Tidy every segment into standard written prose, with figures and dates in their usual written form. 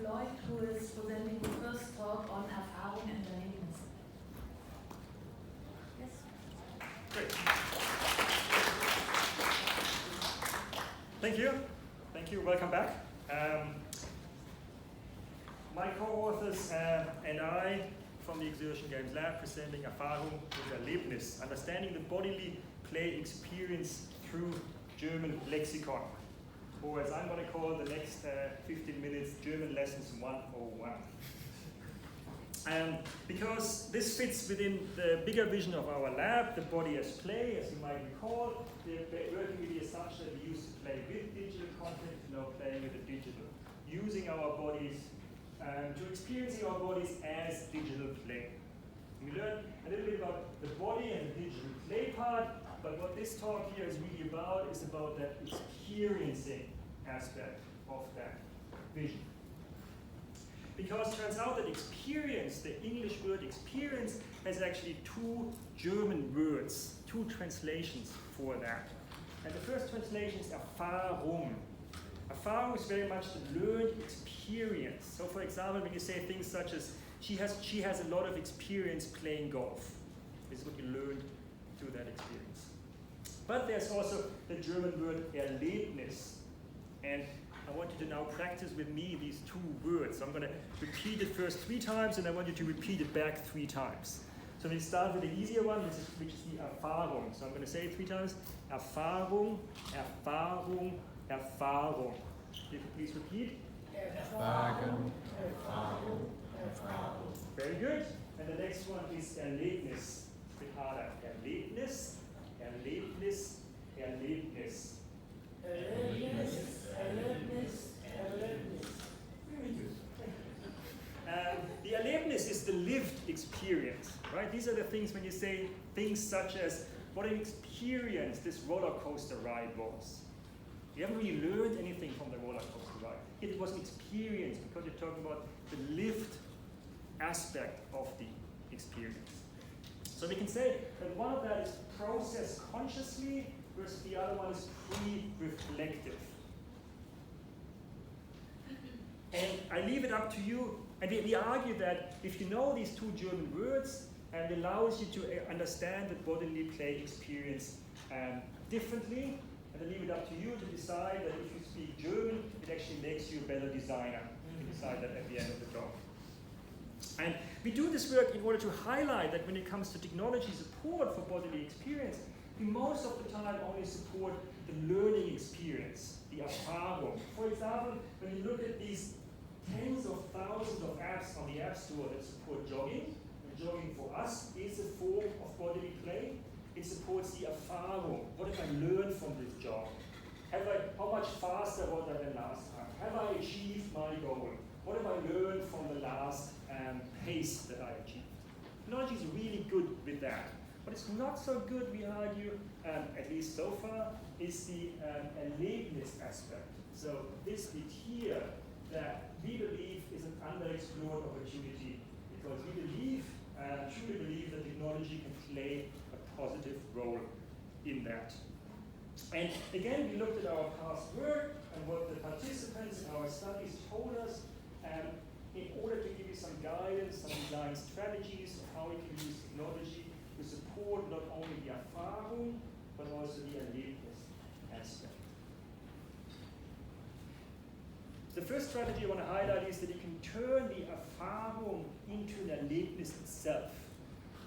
Floyd, who is presenting the first talk on Erfahrung Erlebnis. Yes? Great. Thank you. Thank you. Welcome back. My co-authors and I from the Exertion Games Lab presenting Erfahrung Erlebnis, understanding the bodily play experience through German Lexicon, or as I'm going to call the next 15 minutes, German Lessons 101. Because this fits within the bigger vision of our lab, the body as play, as you might recall. We're working with the assumption that we used to play with digital content, now playing with the digital, using our bodies to experiencing our bodies as digital play. We learned a little bit about the body and the digital play part, but what this talk here is really about is about that experiencing aspect of that vision. Because it turns out that experience, the English word experience, has actually two German words, two translations for that. And the first translation is Erfahrung. Erfahrung is very much the learned experience. So for example, when you say things such as, she has a lot of experience playing golf. This is what you learned through that experience. But there's also the German word Erlebnis. And I want you to now practice with me these two words. So I'm going to repeat it first 3 times, and I want you to repeat it back 3 times. So we start with the easier one, which is the Erfahrung. So I'm going to say it 3 times. Erfahrung, Erfahrung, Erfahrung. If you please repeat. Erfahrung, Erfahrung, Erfahrung. Very good. And the next one is Erlebnis. A bit harder. Erlebnis, Erlebnis, Erlebnis. Erlebnis, Erlebnis, Erlebnis. Very good. The Erlebnis is the lived experience, right? These are the things when you say things such as what an experience this roller coaster ride was. You haven't really learned anything from the roller coaster ride. It was an experience because you're talking about the lived aspect of the experience. So we can say that one of that is processed consciously versus the other one is pre-reflective. And I leave it up to you, and we argue that if you know these two German words, it allows you to understand the bodily play experience differently, and I leave it up to you to decide that if you speak German, it actually makes you a better designer. You can decide that at the end of the talk. And we do this work in order to highlight that when it comes to technology support for bodily experience, we most of the time only support the learning experience, the Erfahrung. For example, when you look at these tens of thousands of apps on the App Store that support jogging, and jogging for us is a form of bodily play. It supports the Erfahrung. What have I learned from this jog? How much faster was I than last time? Have I achieved my goal? What have I learned from the last pace that I achieved? Technology is really good with that. What is not so good, we argue, at least so far, is the Erlebnis aspect. So this bit here that we believe is an underexplored opportunity because we believe, truly believe that technology can play a positive role in that. And again, we looked at our past work and what the participants in our studies told us in order to give you some guidance, some design strategies of how we can use technology to support not only the Erfahrung, but also the Erlebnis aspect. The first strategy I want to highlight is that you can turn the Erfahrung into an Erlebnis itself.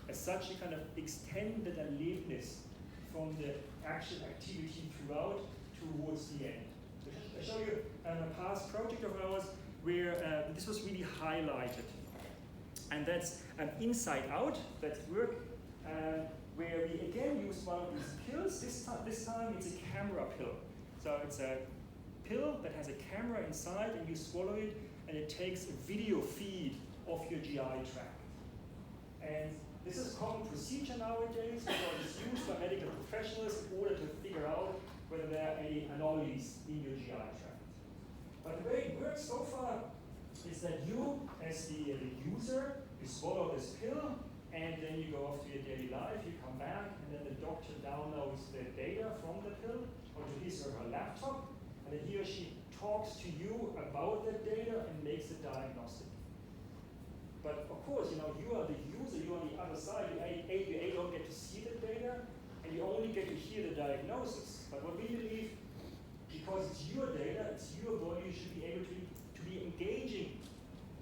As such, you kind of extend the Erlebnis from the actual activity throughout towards the end. I'll show you a past project of ours where this was really highlighted. And that's Inside Out, that's work where we again use one of these pills. This time it's a camera pill. So it's a pill that has a camera inside and you swallow it and it takes a video feed of your GI tract. And this is a common procedure nowadays because it's used by medical professionals in order to figure out whether there are any anomalies in your GI tract. But the way it works so far is that you, as the user, you swallow this pill, and then you go off to your daily life, you come back, and then the doctor downloads the data from the pill onto his or her laptop, and then he or she talks to you about that data and makes a diagnostic. But of course, you are the user, you're on the other side. You don't get to see the data, and you only get to hear the diagnosis. But what we believe, because it's your data, it's your body, you should be able to be engaging,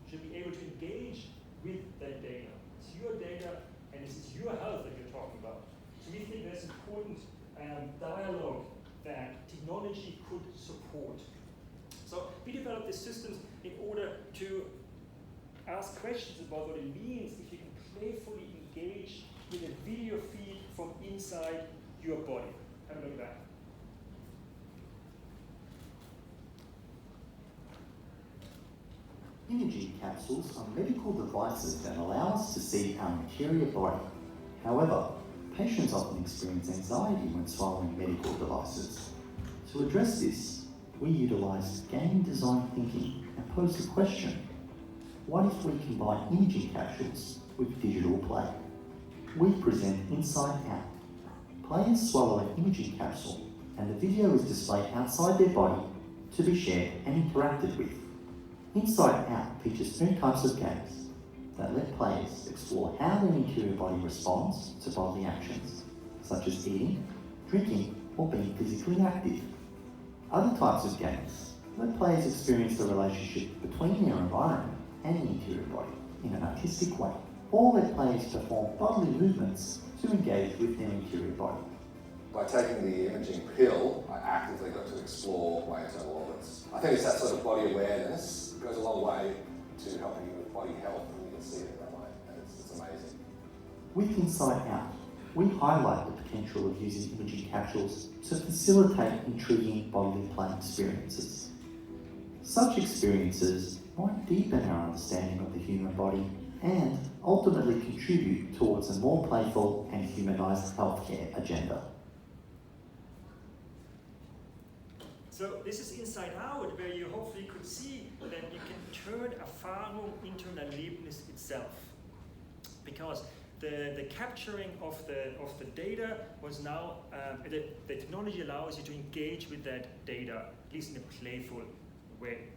should be able to engage with that data. It's your data, and this is your health that you're talking about. So we think there's important dialogue that technology could support. So we developed these systems in order to ask questions about what it means if you can playfully engage with a video feed from inside your body. Have a look at that. Imaging capsules are medical devices that allow us to see our interior body. However, patients often experience anxiety when swallowing medical devices. To address this, we utilised game design thinking and posed the question: what if we combine imaging capsules with digital play? We present Inside Out. Players swallow an imaging capsule and the video is displayed outside their body to be shared and interacted with. Inside Out features 3 types of games that let players explore how their interior body responds to bodily actions, such as eating, drinking, or being physically active. Other types of games let players experience the relationship between their environment and the interior body in an artistic way, or let players perform bodily movements to engage with their interior body. By taking the imaging pill, I actively got to explore my internal organs. I think it's that sort of body awareness that goes a long way to helping you with body health, and you can see it in that way, and it's amazing. With Inside Out, we highlight the potential of using imaging capsules to facilitate intriguing bodily play experiences. Such experiences might deepen our understanding of the human body and ultimately contribute towards a more playful and humanised healthcare agenda. So this is Inside Out, where you hopefully could see that you can turn Erfahrung into an Erlebnis itself. Because the capturing of the data was now, the technology allows you to engage with that data, at least in a playful way.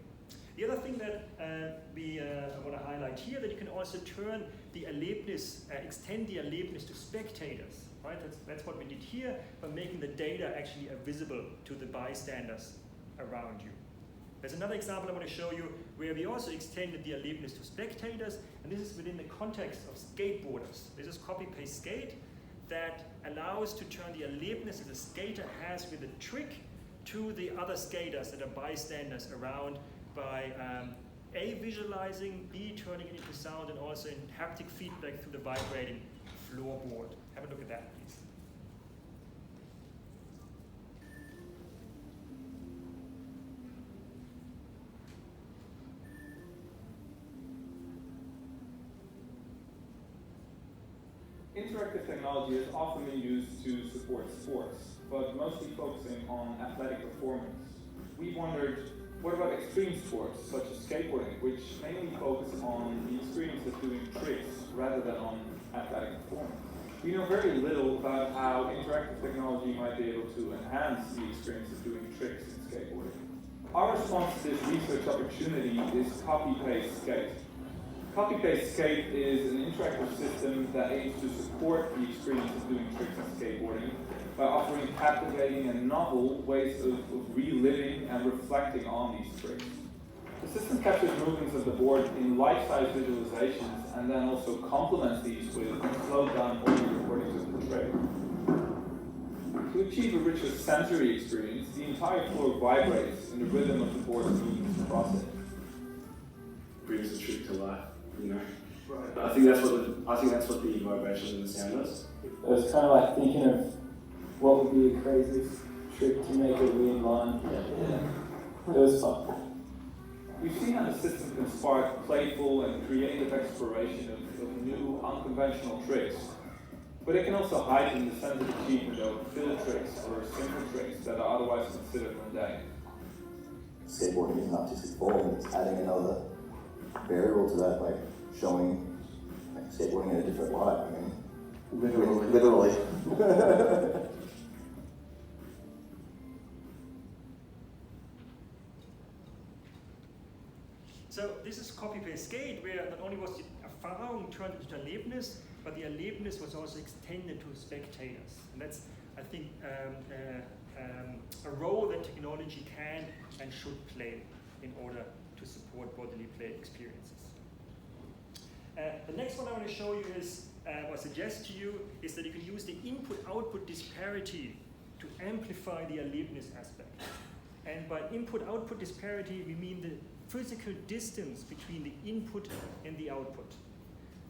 The other thing that I want to highlight here, that you can also turn the Erlebnis, extend the Erlebnis to spectators, right? That's what we did here, by making the data actually visible to the bystanders around you. There's another example I want to show you where we also extended the Erlebnis to spectators, and this is within the context of skateboarders. This is copy-paste skate that allows to turn the Erlebnis that the skater has with a trick to the other skaters that are bystanders around by A, visualizing, B, turning it into sound, and also in haptic feedback through the vibrating floorboard. Have a look at that, please. Interactive technology is often been used to support sports, but mostly focusing on athletic performance. We wondered, what about extreme sports, such as skateboarding, which mainly focus on the experience of doing tricks rather than on athletic performance? We know very little about how interactive technology might be able to enhance the experience of doing tricks in skateboarding. Our response to this research opportunity is copy-paste skate. Copy-paste skate is an interactive system that aims to support the experience of doing tricks in skateboarding by offering captivating and novel ways of reliving and reflecting on these tricks. The system captures movements of the board in life-size visualizations and then also complements these with slowed down audio recordings of the trick. To achieve a richer sensory experience, the entire floor vibrates in the rhythm of the board's movements process. Brings the trick to life, you know. Right. But I think that's what the vibration and the sound does. It was kind of like thinking of what would be a crazy trick to make a weird line. Yeah. It was fun. We've seen how the system can spark playful and creative exploration of new, unconventional tricks, but it can also heighten the sense of achievement of fill tricks or simple tricks that are otherwise considered mundane. Skateboarding is an artistic form, it's adding another variable to that, like showing skateboarding in a different light. I mean, literally. So So this is copy-paste skate, where not only was the Erfahrung turned into Erlebnis, but the Erlebnis was also extended to spectators. And that's, I think, a role that technology can and should play in order to support bodily play experiences. The next one I want to show you is, or suggest to you, is that you can use the input-output disparity to amplify the Erlebnis aspect. And by input-output disparity, we mean the physical distance between the input and the output.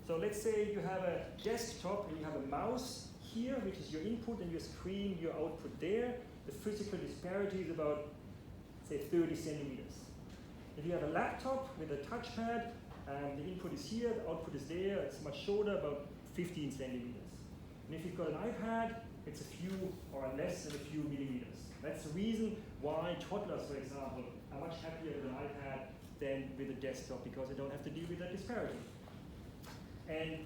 So let's say you have a desktop and you have a mouse here, which is your input, and your screen, your output there. The physical disparity is about, say, 30 centimeters. If you have a laptop with a touchpad, the input is here, the output is there, it's much shorter, about 15 centimeters. And if you've got an iPad, it's a few or less than a few millimeters. That's the reason why toddlers, for example, are much happier with an iPad than with a desktop, because they don't have to deal with that disparity. And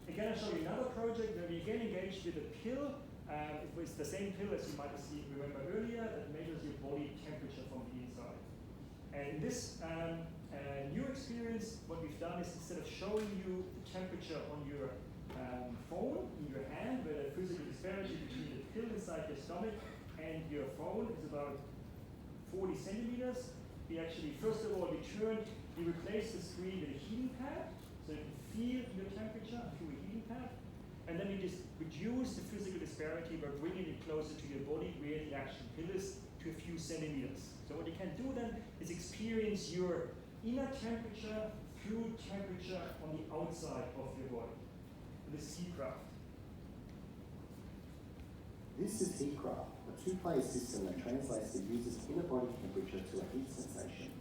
again, I'll show you another project where we again engaged with a pill. It was the same pill as you might have seen, remember earlier, that measures your body temperature from the inside. And in this new experience, what we've done is, instead of showing you the temperature on your phone in your hand, where the physical disparity between the pill inside your stomach and your phone is about 40 centimeters, we actually, first of all, we replaced the screen with a heating pad, so you can feel your temperature through a heating pad. And then we just reduce the physical disparity by bringing it closer to your body, where the actual pill is, to a few centimeters. So what you can do then is experience your inner temperature, fluid temperature on the outside of your body. And this is Heatcraft. This is Heatcraft, a two-player system that translates the user's inner body temperature to a heat sensation.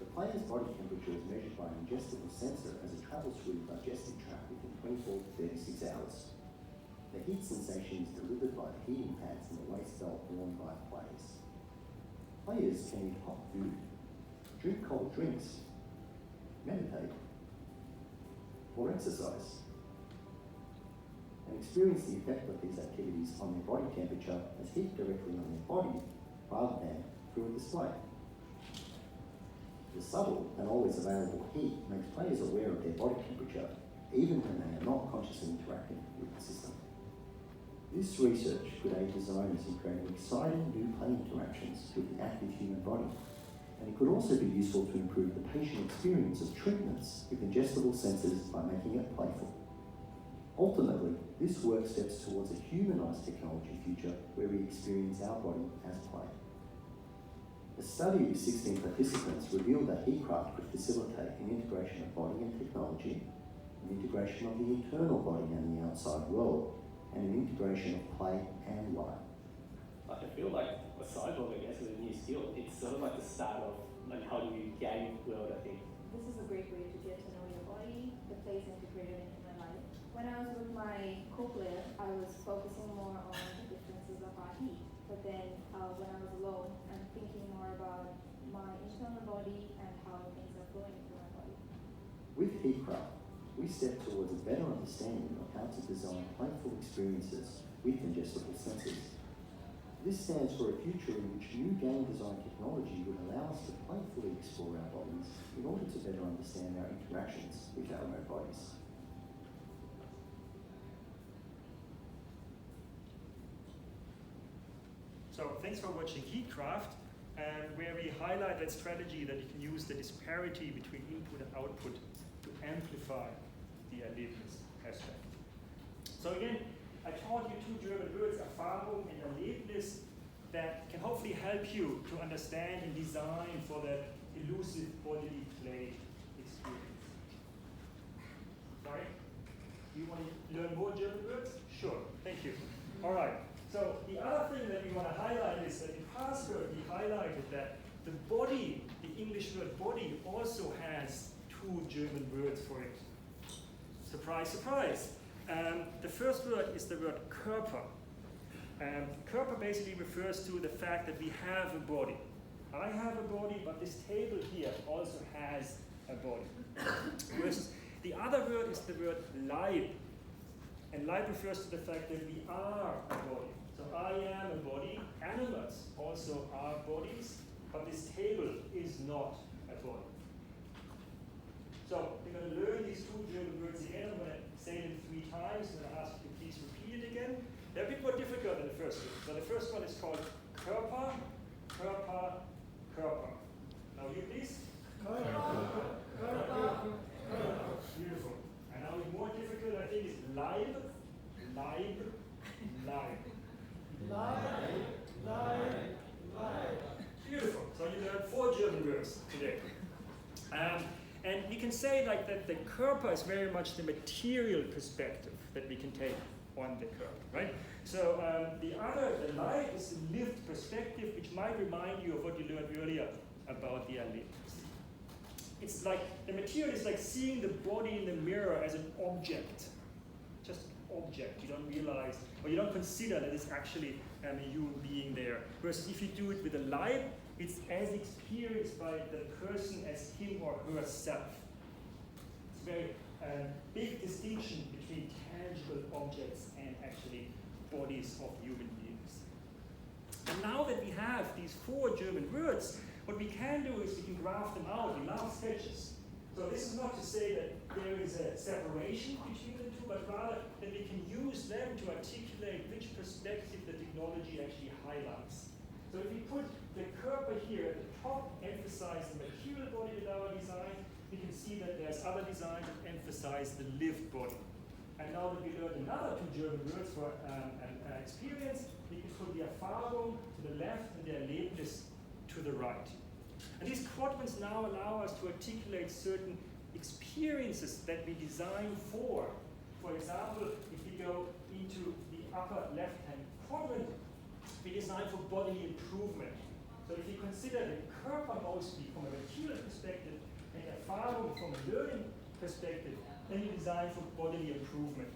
The player's body temperature is measured by an ingestible sensor as it travels through the digestive tract within 24 to 36 hours. The heat sensation is delivered by the heating pads in the waist belt worn by players. Players can eat hot food, drink cold drinks, meditate, or exercise, and experience the effect of these activities on their body temperature as heat directly on their body rather than through a display. The subtle and always available heat makes players aware of their body temperature, even when they are not consciously interacting with the system. This research could aid designers in creating exciting new play interactions with the active human body, and it could also be useful to improve the patient experience of treatments with ingestible sensors by making it playful. Ultimately, this work steps towards a humanized technology future where we experience our body as play. A study with 16 participants revealed that Heatcraft could facilitate an integration of body and technology, an integration of the internal body and the outside world, and an integration of play and life. I feel like a cyborg, I guess, is a new skill. It's sort of like the start of like how do you game world, I think. This is a great way to get to know your body, the place integrated into my life. When I was with my co-player, I was focusing more on the differences of our heat. But then when I was alone, I'm thinking more about my internal body and how things are flowing through my body. With Heatcraft, we step towards a better understanding of how to design playful experiences with ingestible sensors. This stands for a future in which new game design technology would allow us to playfully explore our bodies in order to better understand our interactions with our own bodies. So thanks for watching Heatcraft, where we highlight that strategy that you can use the disparity between input and output to amplify the Erlebnis aspect. So again, I taught you two German words, Erfahrung and Erlebnis, that can hopefully help you to understand and design for that elusive bodily play experience. Sorry? Do you want to learn more German words? Sure, thank you. All right. So the other thing that we want to highlight is that in past work we highlighted that the body, the English word body, also has two German words for it. Surprise, surprise. The first word is the word Körper. Körper basically refers to the fact that we have a body. I have a body, but this table here also has a body. Versus the other word is the word Leib. And Leib refers to the fact that we are a body. So I am a body. Animals also are bodies, but this table is not a body. times, and I ask you to please repeat it again. They're a bit more difficult than the first one. So the first one is called Körper, Körper, Körper. Now you please. Körper, Körper, Körper. Beautiful. And now the more difficult, I think, is Leib, Leib, Leib. Leib, Leib, Leib. Beautiful. So you learned 4 German words today. And we can say like that the Körper is very much the material perspective that we can take on the Körper, right? So the Leib is the lived perspective, which might remind you of what you learned earlier about the Erlebnis. It's like, the material is like seeing the body in the mirror as an object. Just an object. You don't realize, or you don't consider that it's actually a human being there. Versus if you do it with a Leib, it's as experienced by the person as him or herself. It's a very big distinction between tangible objects and actually bodies of human beings. And now that we have these 4 German words, what we can do is we can graph them out in love sketches. So this is not to say that there is a separation between the two, but rather that we can use them to articulate which perspective the technology actually highlights. So if we put the Körper here at the top, emphasize the material body with our design, we can see that there's other designs that emphasize the lived body. And now that we learned another 2 German words for experience, we can put the Erfahrung to the left and the Erlebnis to the right. And these quadrants now allow us to articulate certain experiences that we design for. For example, if we go into the upper left-hand quadrant, we design for bodily improvement. So if you consider the Körper mostly from a material perspective and Erfahrung from a learning perspective, then you design for bodily improvement.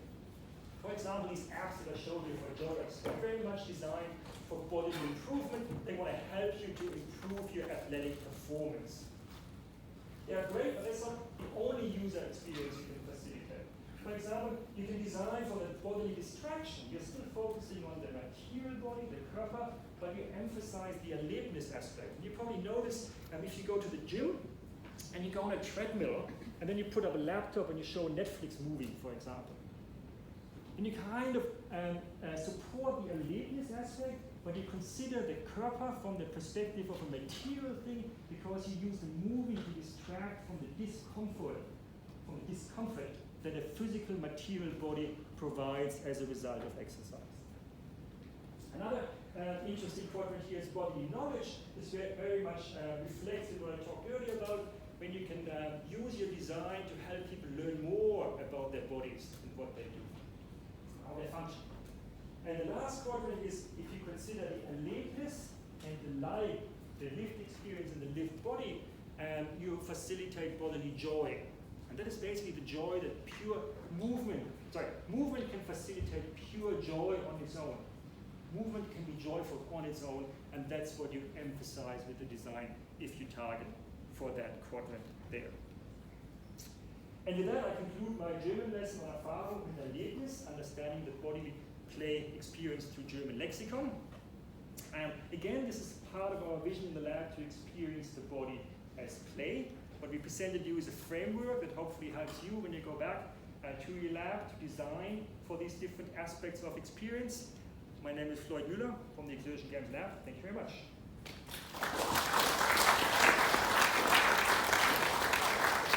For example, these apps that I showed you for joggers are very much designed for bodily improvement. They want to help you to improve your athletic performance. They are great, but that's not the only user experience you can facilitate. For example, you can design for the bodily distraction. You're still focusing on the material body, the Körper, but you emphasize the Erlebnis aspect. And you probably notice if you go to the gym and you go on a treadmill, and then you put up a laptop and you show a Netflix movie, for example. And you kind of support the Erlebnis aspect, but you consider the Körper from the perspective of a material thing because you use the movie to distract from the discomfort that a physical material body provides as a result of exercise. Another interesting quadrant here is bodily knowledge. This very much reflects what I talked earlier about, when you can use your design to help people learn more about their bodies and what they do, how they function. And the last quadrant is if you consider the Erlebnis and the Leib, the lived experience and the lived body, you facilitate bodily joy. And that is basically the joy that movement can facilitate pure joy on its own. Movement can be joyful on its own, and that's what you emphasize with the design if you target for that quadrant there. And with that, I conclude my German lesson on Erfahrung Erlebnis, understanding the bodily play experience through German Lexicon. Again, this is part of our vision in the lab to experience the body as play. What we presented you is a framework that hopefully helps you when you go back to your lab to design for these different aspects of experience. My name is Floyd Mueller from the Exertion Games Lab. Thank you very much.